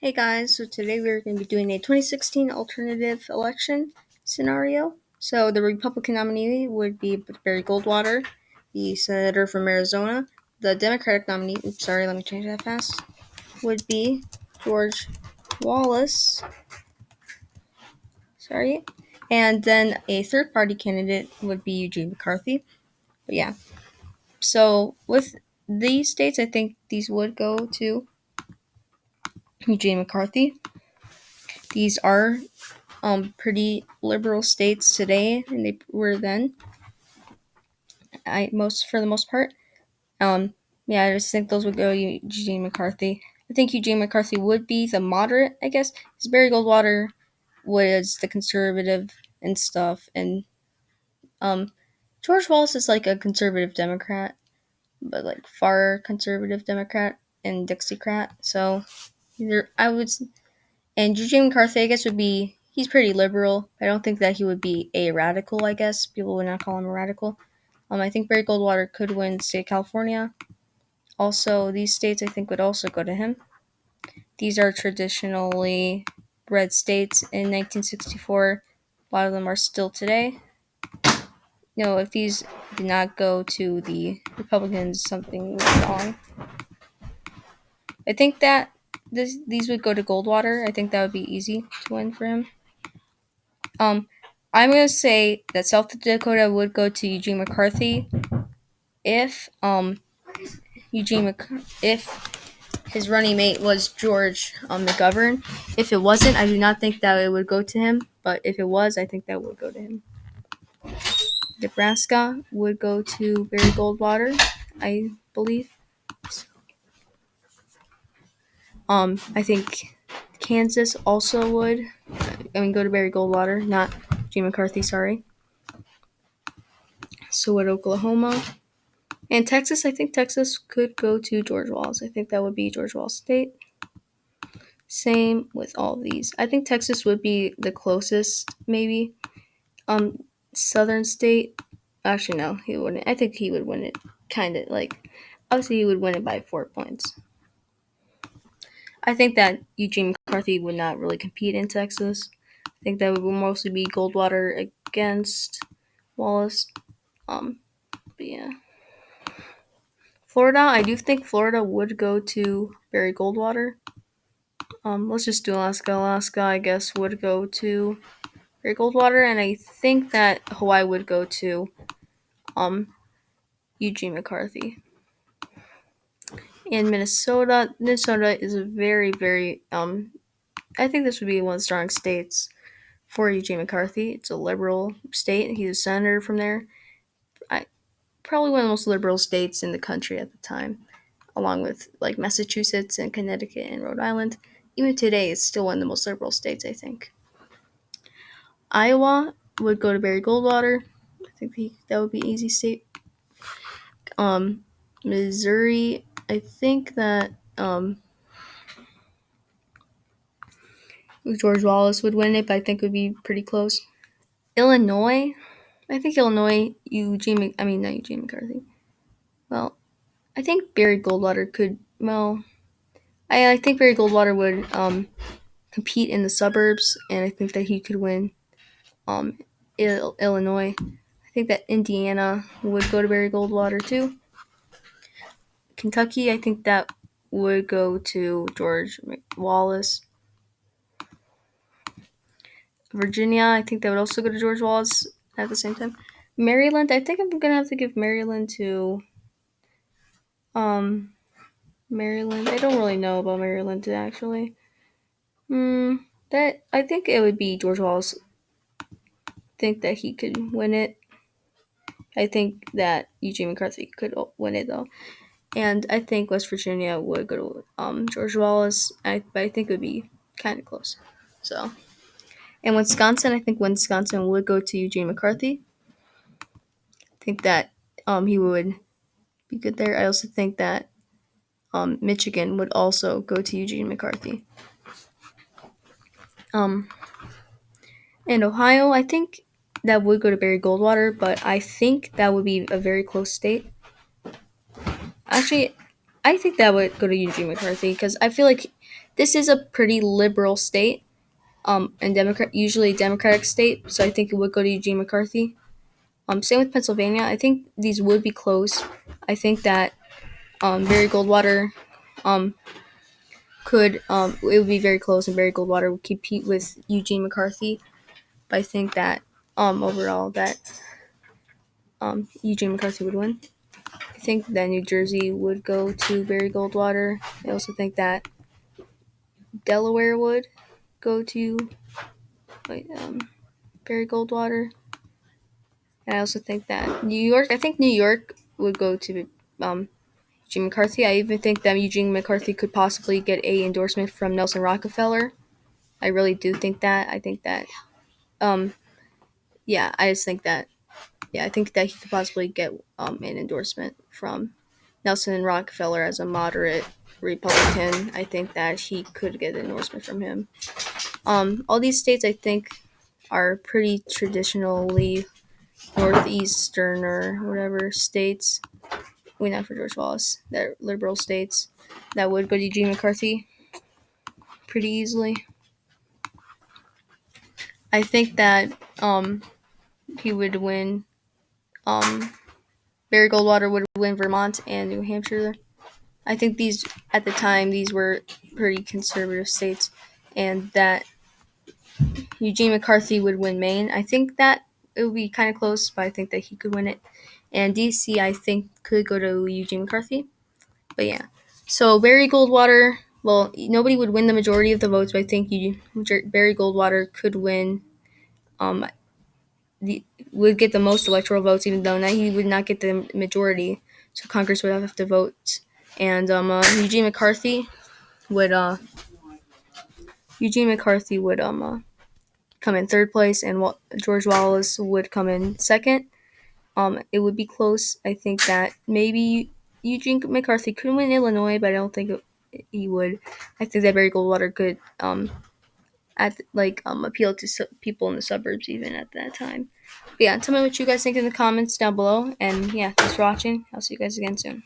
Hey guys, so today we're going to be doing a 2016 alternative election scenario. So the Republican nominee would be Barry Goldwater, the senator from Arizona. The Democratic nominee, let me change that fast, would be George Wallace. And then a third party candidate would be Eugene McCarthy. But yeah, so with these states, I think these would go to Eugene McCarthy. These are pretty liberal states today, and they were then. For the most part. Yeah, I just think those would go Eugene McCarthy. I think Eugene McCarthy would be the moderate, I guess, because Barry Goldwater was the conservative and stuff, and George Wallace is like a conservative Democrat, but like far conservative Democrat and Dixiecrat. So either I would. And Eugene McCarthy, I guess, would be. He's pretty liberal. I don't think that he would be a radical, I guess. People would not call him a radical. I think Barry Goldwater could win the state of California. Also, these states, I think, would also go to him. These are traditionally red states in 1964. A lot of them are still today. If these did not go to the Republicans, something was wrong. I think that these would go to Goldwater. I think that would be easy to win for him. I'm gonna say that South Dakota would go to Eugene McCarthy if his running mate was George McGovern. If it wasn't, I do not think that it would go to him. But if it was, I think that would go to him. Nebraska would go to Barry Goldwater, I believe. I think Kansas also would. Go to Barry Goldwater, not Gene McCarthy. Sorry. So would Oklahoma. And Texas, I think Texas could go to George Wallace. I think that would be George Wallace State. Same with all of these. I think Texas would be the closest, maybe. Southern state. Actually, no, he wouldn't. I think he would win it. Obviously, he would win it by 4 points. I think that Eugene McCarthy would not really compete in Texas. I think that would mostly be Goldwater against Wallace. But yeah. Florida, I do think Florida would go to Barry Goldwater. Let's just do Alaska. Alaska, I guess, would go to Barry Goldwater, and I think that Hawaii would go to Eugene McCarthy. And Minnesota is a very, very, I think this would be one of the strong states for Eugene McCarthy. It's a liberal state. He's a senator from there. Probably one of the most liberal states in the country at the time, along with like Massachusetts and Connecticut and Rhode Island. Even today, it's still one of the most liberal states, I think. Iowa would go to Barry Goldwater. I think that would be an easy state. Missouri, I think that George Wallace would win it, but I think it would be pretty close. Illinois, I think not Eugene McCarthy. Well, I think Barry Goldwater could. Well, I think Barry Goldwater would compete in the suburbs, and I think that he could win Illinois. I think that Indiana would go to Barry Goldwater too. Kentucky, I think that would go to George Wallace. Virginia, I think that would also go to George Wallace at the same time. Maryland, I think I'm gonna have to give Maryland to Maryland. I don't really know about Maryland actually. That I think it would be George Wallace. I think that he could win it. I think that Eugene McCarthy could win it though. And I think West Virginia would go to George Wallace. But I think it would be kind of close. So, and Wisconsin, I think Wisconsin would go to Eugene McCarthy. I think that he would be good there. I also think that Michigan would also go to Eugene McCarthy. And Ohio, I think that would go to Barry Goldwater, but I think that would be a very close state. Actually, I think that would go to Eugene McCarthy because I feel like this is a pretty liberal state, and usually Democratic state. So I think it would go to Eugene McCarthy. Same with Pennsylvania. I think these would be close. I think that Barry Goldwater um, could it would be very close, and Barry Goldwater would compete with Eugene McCarthy. But I think that overall that Eugene McCarthy would win. I think that New Jersey would go to Barry Goldwater. I also think that Delaware would go to Barry Goldwater. And I also think that New York. I think New York would go to Eugene McCarthy. I even think that Eugene McCarthy could possibly get a endorsement from Nelson Rockefeller. I really do think that. I think that. Um, yeah, I just think that. Yeah, I think that he could possibly get an endorsement from Nelson Rockefeller as a moderate Republican. I think that he could get an endorsement from him. All these states, I think, are pretty traditionally northeastern or whatever states. Wait, not for George Wallace. They're liberal states that would go to Eugene McCarthy pretty easily. I think that he would win. Barry Goldwater would win Vermont and New Hampshire. I think these at the time these were pretty conservative states, and that Eugene McCarthy would win Maine. I think that it would be kind of close, but I think that he could win it. And DC, I think, could go to Eugene McCarthy. But yeah, so Barry Goldwater. Well, nobody would win the majority of the votes, but I think Barry Goldwater could win. Would get the most electoral votes, even though he would not get the majority. So Congress would have to vote, and Eugene McCarthy would come in third place, and George Wallace would come in second. It would be close. I think that maybe Eugene McCarthy could win Illinois, but I don't think he would. I think that Barry Goldwater could appeal to people in the suburbs even at that time. But yeah, tell me what you guys think in the comments down below. And yeah, thanks for watching. I'll see you guys again soon.